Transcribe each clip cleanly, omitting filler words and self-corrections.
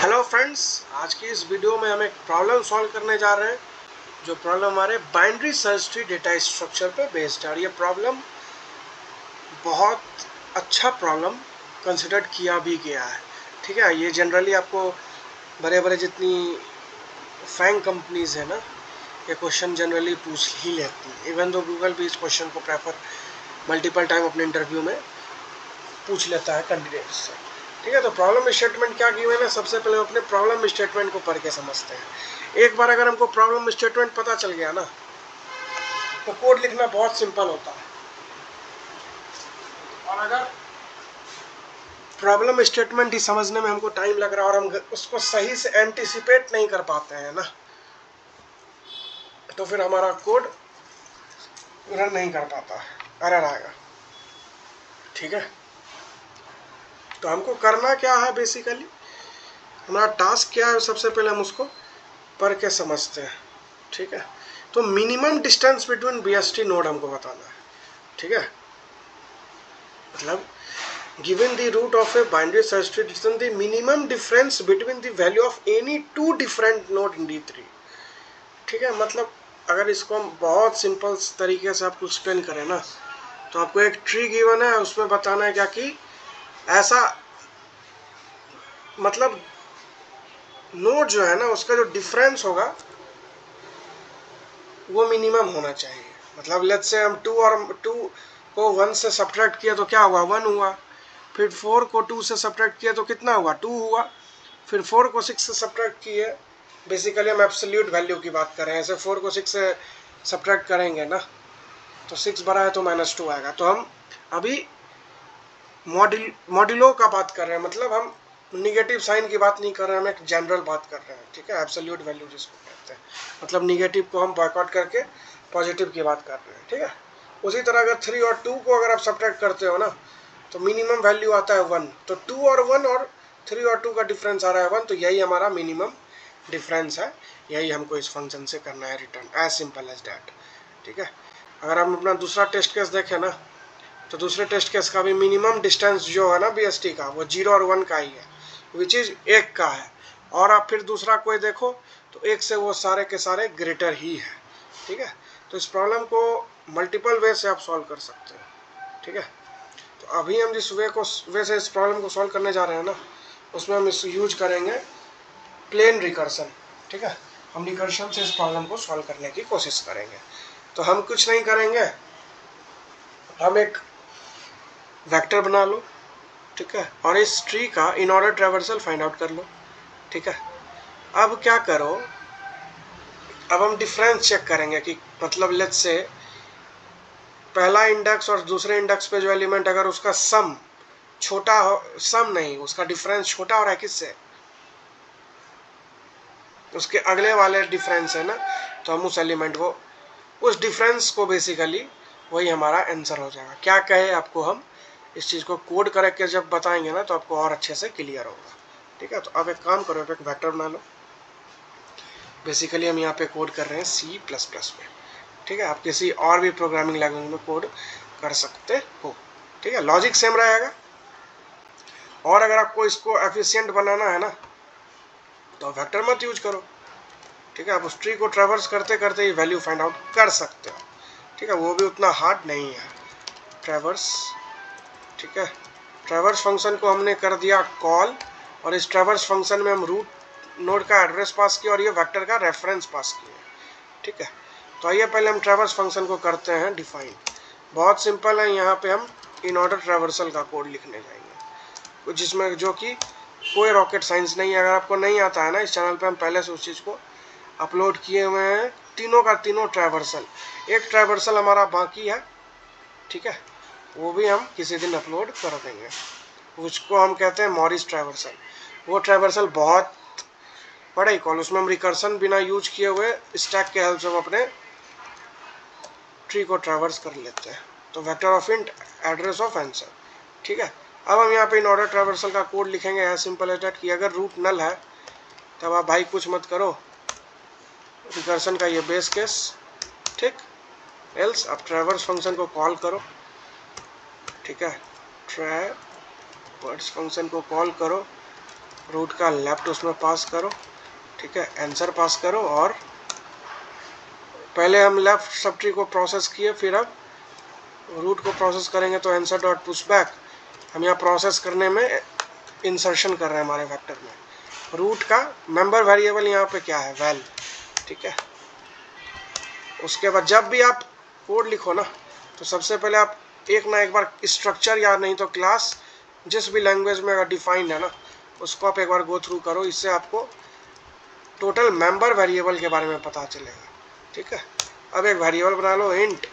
Hello friends, आज की इस वीडियो में हम एक प्रॉब्लम सॉल्व करने जा रहे हैं। जो प्रॉब्लम हमारे binary search tree data structure पे बेस्ड है और ये प्रॉब्लम बहुत अच्छा प्रॉब्लम कंसिडर किया भी गया है। ठीक है, ये जनरली आपको बड़े बड़े जितनी फैंग कंपनीज है ना, ये क्वेश्चन जनरली पूछ ही लेती है। इवन दो गूगल भी इस क्वेश्चन को प्रेफर मल्टीपल टाइम अपने इंटरव्यू में पूछ लेता है कैंडिडेट से। ठीक है, तो प्रॉब्लम स्टेटमेंट क्या गिवन है, सबसे पहले अपने प्रॉब्लम स्टेटमेंट को पढ़ के समझते हैं। एक बार अगर हमको प्रॉब्लम स्टेटमेंट पता चल गया ना, तो कोड लिखना बहुत सिंपल होता है। और अगर प्रॉब्लम स्टेटमेंट ही समझने में हमको टाइम लग रहा है और हम उसको सही से एंटिसिपेट नहीं कर पाते हैं ना, तो फिर हमारा कोड रन नहीं कर पाता है, एरर आएगा। ठीक है, तो हमको करना क्या है, बेसिकली हमारा टास्क क्या है, सबसे पहले हम उसको पढ़ के समझते हैं। ठीक है, तो minimum distance between BST node हमको बताना है। ठीक है, मतलब given the root of a binary search tree, distance the minimum difference between the value of any two different node in D3। ठीक है, मतलब अगर इसको हम बहुत सिंपल तरीके से आपको एक्सप्लेन करें ना, तो आपको एक ट्री गिवन है, उसमें बताना है क्या कि ऐसा मतलब नोड जो है ना, उसका जो डिफरेंस होगा वो मिनिमम होना चाहिए। मतलब लेट्स से हम 2 को 1 से सब्ट्रैक्ट किया तो क्या हुआ, 1 हुआ। फिर 4 को 2 से सब्ट्रैक्ट किया तो कितना हुआ, 2 हुआ। फिर 4 को 6 से सब्ट्रैक्ट किए, बेसिकली हम एब्सोल्यूट वैल्यू की बात कर रहे हैं। ऐसे 4 को 6 से सब्ट्रैक्ट करेंगे ना, तो 6 बड़ा है तो -2 आएगा। तो हम अभी मॉड्यूलो का बात कर रहे हैं, मतलब हम निगेटिव साइन की बात नहीं कर रहे हैं, हम एक जनरल बात कर रहे हैं। ठीक है, एब्सोल्यूट वैल्यू जिसको कहते हैं, मतलब निगेटिव को हम बॉयकॉट करके पॉजिटिव की बात कर रहे हैं। ठीक है, उसी तरह अगर 3 और 2 को अगर आप सब्ट्रैक्ट करते हो ना, तो मिनिमम वैल्यू आता है 1। तो 2 और 1 और 3 और 2 का डिफरेंस आ रहा है 1, तो यही हमारा मिनिमम डिफरेंस है। यही हमको इस फंक्शन से करना है return, as simple as that. ठीक है, अगर हम अपना दूसरा टेस्ट केस देखें ना, तो दूसरे टेस्ट केस का भी मिनिमम डिस्टेंस जो है ना बीएसटी का, वो 0 और 1 का ही है, विच इज 1 का है। और आप फिर दूसरा कोई देखो तो 1 से वो सारे के सारे ग्रेटर ही है। ठीक है, तो इस प्रॉब्लम को मल्टीपल वे से आप सॉल्व कर सकते हो। ठीक है, तो अभी हम जिस वे से इस प्रॉब्लम को सॉल्व करने जा रहे हैं ना, उसमें हम इस यूज करेंगे प्लेन रिकर्सन। ठीक है, हम रिकर्सन से इस प्रॉब्लम को सॉल्व करने की कोशिश करेंगे। तो हम कुछ नहीं करेंगे, हम एक वेक्टर बना लो। ठीक है, और इस ट्री का in order traversal find out कर लो। ठीक है, अब क्या करो, अब हम डिफरेंस चेक करेंगे कि मतलब लेट्स से पहला इंडेक्स और दूसरे इंडेक्स पे जो एलिमेंट, अगर उसका सम छोटा हो, सम नहीं, उसका डिफरेंस छोटा हो रहा है किससे, उसके अगले वाले डिफरेंस है ना, तो हम उस एलिमेंट को, उस डिफरेंस को बेसिकली वही हमारा आंसर हो जाएगा। क्या कहे आपको, हम इस चीज़ को कोड करके जब बताएंगे ना, तो आपको और अच्छे से क्लियर होगा। ठीक है, तो अब एक काम करो, एक वेक्टर बना लो। बेसिकली हम यहाँ पे कोड कर रहे हैं C++ में। ठीक है, आप किसी और भी प्रोग्रामिंग लैंग्वेज में कोड कर सकते हो। ठीक है, लॉजिक सेम रहेगा। और अगर आपको इसको एफिशिएंट बनाना है ना, तो वेक्टर मत यूज करो। ठीक है, आप उस ट्री को ट्रेवर्स करते करते ही वैल्यू फाइंड आउट कर सकते हो। ठीक है, वो भी उतना हार्ड नहीं है ट्रेवर्स। ठीक है, ट्रेवर्स फंक्शन को हमने कर दिया कॉल, और इस ट्रेवर्स फंक्शन में हम रूट नोड का एड्रेस पास किया और ये वेक्टर का रेफरेंस पास किया। ठीक है, तो आइए पहले हम ट्रेवर्स फंक्शन को करते हैं डिफाइन। बहुत सिंपल है, यहाँ पे हम इन ऑर्डर ट्रेवर्सल का कोड लिखने जाएंगे, जिसमें जो कि कोई रॉकेट साइंस नहीं है। अगर आपको नहीं आता है ना, इस चैनल पे हम पहले से उस चीज़ को अपलोड किए हुए हैं, तीनों का तीनों ट्रेवर्सल। एक ट्रेवर्सल हमारा बाकी है। ठीक है, वो भी हम किसी दिन अपलोड कर देंगे, उसको हम कहते हैं मॉरिस ट्रेवर्सल। वो ट्रेवर्सल बहुत बड़ा ही कॉल, उसमें हम रिकर्सन बिना यूज किए हुए स्टैक के हेल्प से हम अपने ट्री को ट्रेवर्स कर लेते हैं। तो vector of int address of answer. ठीक है, अब हम यहाँ पे इन ऑर्डर ट्रेवर्सल का कोड लिखेंगे एज सिंपल एज दैट कि अगर रूट नल है तब आप भाई कुछ मत करो, रिकर्सन का ये बेस केस। ठीक, एल्स आप ट्रेवर्स फंक्शन को कॉल करो। ठीक है, ट्रेवर्स फंक्शन को कॉल करो, रूट का लेफ्ट उसमें पास करो, ठीक है, आंसर पास करो। और पहले हम लेफ्ट सब ट्री को प्रोसेस किए, फिर अब रूट को प्रोसेस करेंगे। तो आंसर डॉट पुश बैक हम यहाँ प्रोसेस करने में इंसर्शन कर रहे हैं हमारे वेक्टर में। रूट का मेंबर वेरिएबल यहाँ पे क्या है, वैल, ठीक है। उसके बाद जब भी आप कोड लिखो ना, तो सबसे पहले आप एक ना एक बार स्ट्रक्चर या नहीं तो क्लास जिस भी लैंग्वेज में अगर डिफाइंड है ना, उसको आप एक बार गो थ्रू करो। इससे आपको टोटल मेंबर वेरिएबल के बारे में पता चलेगा, ठीक है। अब एक वेरिएबल बना लो इंट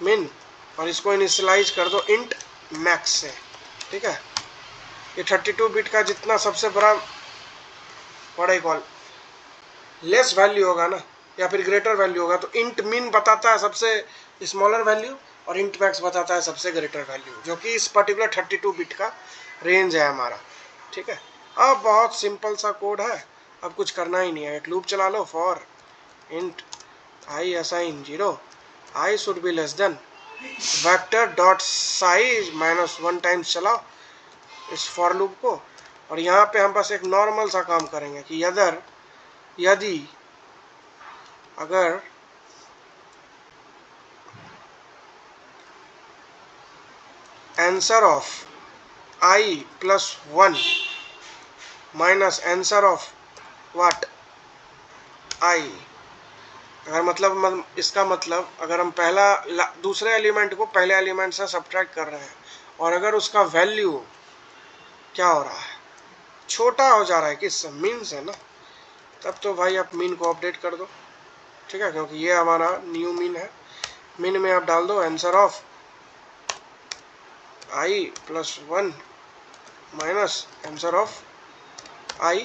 मिन, और इसको इनिशियलाइज कर दो इंट मैक्स से, ठीक है। ये 32 बिट का जितना सबसे बड़ा कॉल लेस वैल्यू होगा ना, या फिर ग्रेटर वैल्यू होगा, तो इंट मिन बताता है सबसे स्मॉलर वैल्यू, और इंट मैक्स बताता है सबसे ग्रेटर वैल्यू, जो कि इस पर्टिकुलर 32 बिट का रेंज है हमारा, ठीक है। अब बहुत सिंपल सा कोड है, अब कुछ करना ही नहीं है। एक लूप चला लो, for int I assign 0 I should be less than vector dot size -1 times चलाओ इस फॉर लूप को। और यहाँ पे हम बस एक नॉर्मल सा काम करेंगे कि यदि अगर answer of i + 1 minus answer of what i, अगर मतलब इसका मतलब अगर हम दूसरे एलिमेंट को पहले एलिमेंट से सब्ट्रैक्ट कर रहे हैं, और अगर उसका वैल्यू क्या हो रहा है, छोटा हो जा रहा है किससे, मीन से ना, तब तो भाई आप मीन को अपडेट कर दो, ठीक है, क्योंकि ये हमारा न्यू मीन है। मीन में आप डाल दो answer of i + 1 minus answer of i,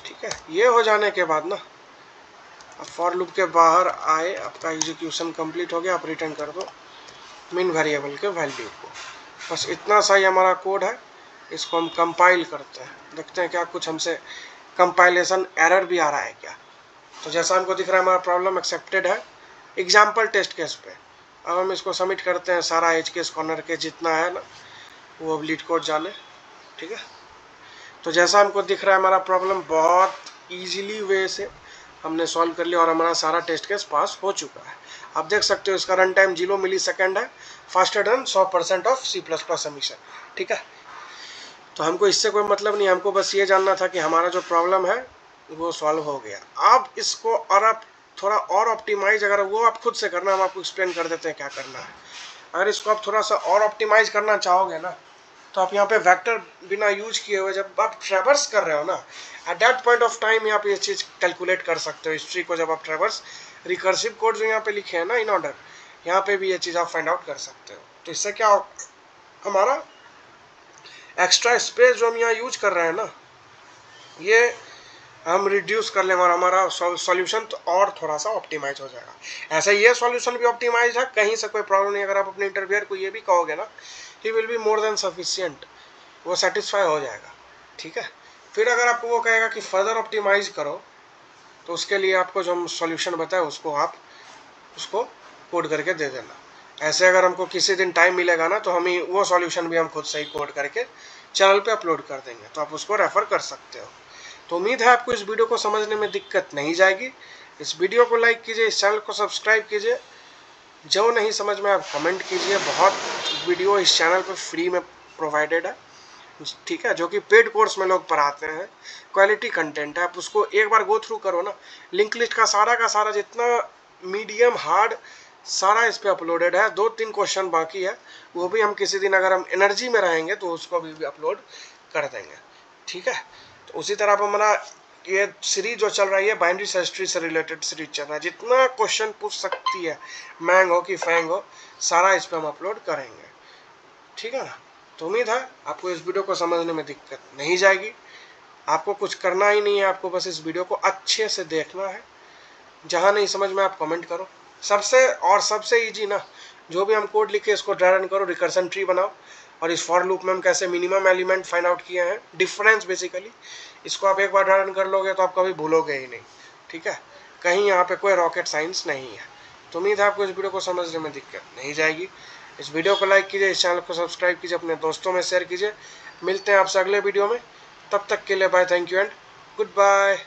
ठीक है। ये हो जाने के बाद ना, अब फॉर लूप के बाहर आए, आपका एग्जीक्यूशन कंप्लीट हो गया, आप रिटर्न कर दो मीन वेरिएबल के वैल्यू को। बस इतना सा ही हमारा कोड है। इसको हम कंपाइल करते हैं, देखते हैं क्या कुछ हमसे कंपाइलेशन एरर भी आ रहा है क्या। तो जैसा हमको दिख रहा है हमारा प्रॉब्लम एक्सेप्टेड है एग्जाम्पल टेस्ट केस पे। अब हम इसको सबमिट करते हैं, सारा एज केस कॉर्नर के जितना है ना वो अब लीड कोड जाने, ठीक है। तो जैसा हमको दिख रहा है हमारा प्रॉब्लम बहुत ईजिली वे से हमने सॉल्व कर लिया, और हमारा सारा टेस्ट केस पास हो चुका है। आप देख सकते हो इसका रन टाइम 0 मिलीसेकंड है, faster than 100% of C++ submission, ठीक है। तो हमको इससे कोई मतलब नहीं, हमको बस ये जानना था कि हमारा जो प्रॉब्लम है वो सॉल्व हो गया। आप इसको और आप थोड़ा और ऑप्टिमाइज, अगर वो आप खुद से करना, हम आपको एक्सप्लेन कर देते हैं क्या करना है। अगर इसको आप थोड़ा सा और ऑप्टिमाइज करना चाहोगे ना, तो आप यहाँ पे वेक्टर बिना यूज किए हुए जब आप ट्रेवर्स कर रहे हो ना, at that point of time आप ये चीज़ कैलकुलेट कर सकते हो हिस्ट्री को। जब आप ट्रेवर्स रिकर्सिव कोड जो यहाँ पे लिखे हैं ना इन ऑर्डर, यहाँ पे भी ये चीज़ आप फाइंड आउट कर सकते हो। तो इससे क्या हमारा एक्स्ट्रा स्पेस जो हम यहाँ यूज कर रहे हैं ना, ये हम रिड्यूस कर लेंगे, और हमारा सॉल्यूशन तो और थोड़ा सा ऑप्टिमाइज हो जाएगा। ऐसे ये सॉल्यूशन भी ऑप्टिमाइज है, कहीं से कोई प्रॉब्लम नहीं। अगर आप अपने इंटरव्यूअर को ये भी कहोगे ना, he will be more than sufficient, वो सेटिस्फाई हो जाएगा, ठीक है। फिर अगर आपको वो कहेगा कि फर्दर ऑप्टिमाइज करो, तो उसके लिए आपको जो हम सॉल्यूशन बताए उसको कोड करके दे देना। ऐसे अगर हमको किसी दिन टाइम मिलेगा ना, तो वो सॉल्यूशन भी हम खुद से ही कोड करके चैनल पे अपलोड कर देंगे, तो आप उसको रेफर कर सकते हो। तो उम्मीद है आपको इस वीडियो को समझने में दिक्कत नहीं जाएगी। इस वीडियो को लाइक कीजिए, इस चैनल को सब्सक्राइब कीजिए, जो नहीं समझ में आप कमेंट कीजिए। बहुत वीडियो इस चैनल पर फ्री में प्रोवाइडेड है, ठीक है, जो कि पेड कोर्स में लोग पढ़ाते हैं, क्वालिटी कंटेंट है। आप उसको एक बार गो थ्रू करो ना, लिंक लिस्ट का सारा जितना मीडियम हार्ड सारा इस पे अपलोडेड है। 2-3 क्वेश्चन बाकी है, वो भी हम किसी दिन अगर हम एनर्जी में रहेंगे तो उसको भी अपलोड कर देंगे, ठीक है। तो उसी तरह आप हमारा ये सीरीज जो चल रही है बाइनरी सर्च ट्री से रिलेटेड सीरीज चल रहा है, जितना क्वेश्चन पूछ सकती है मैंग हो कि फैंग हो, सारा इस पर हम अपलोड करेंगे, ठीक है ना। तो उम्मीद है आपको इस वीडियो को समझने में दिक्कत नहीं जाएगी। आपको कुछ करना ही नहीं है, आपको बस इस वीडियो को अच्छे से देखना है। जहाँ नहीं समझ में आप कमेंट करो। सबसे इजी ना, जो भी हम कोड लिखे इसको ड्राई रन करो, रिकर्सन ट्री बनाओ, और इस फॉर लूप में हम कैसे मिनिमम एलिमेंट फाइंड आउट किए हैं, डिफरेंस बेसिकली, इसको आप एक बार ड्राई रन कर लोगे तो आप कभी भूलोगे ही नहीं, ठीक है। कहीं यहाँ पे कोई रॉकेट साइंस नहीं है। तो उम्मीद है आपको इस वीडियो को समझने में दिक्कत नहीं जाएगी। इस वीडियो को लाइक कीजिए, इस चैनल को सब्सक्राइब कीजिए, अपने दोस्तों में शेयर कीजिए। मिलते हैं आपसे अगले वीडियो में। तब तक के लिए bye, thank you and good bye.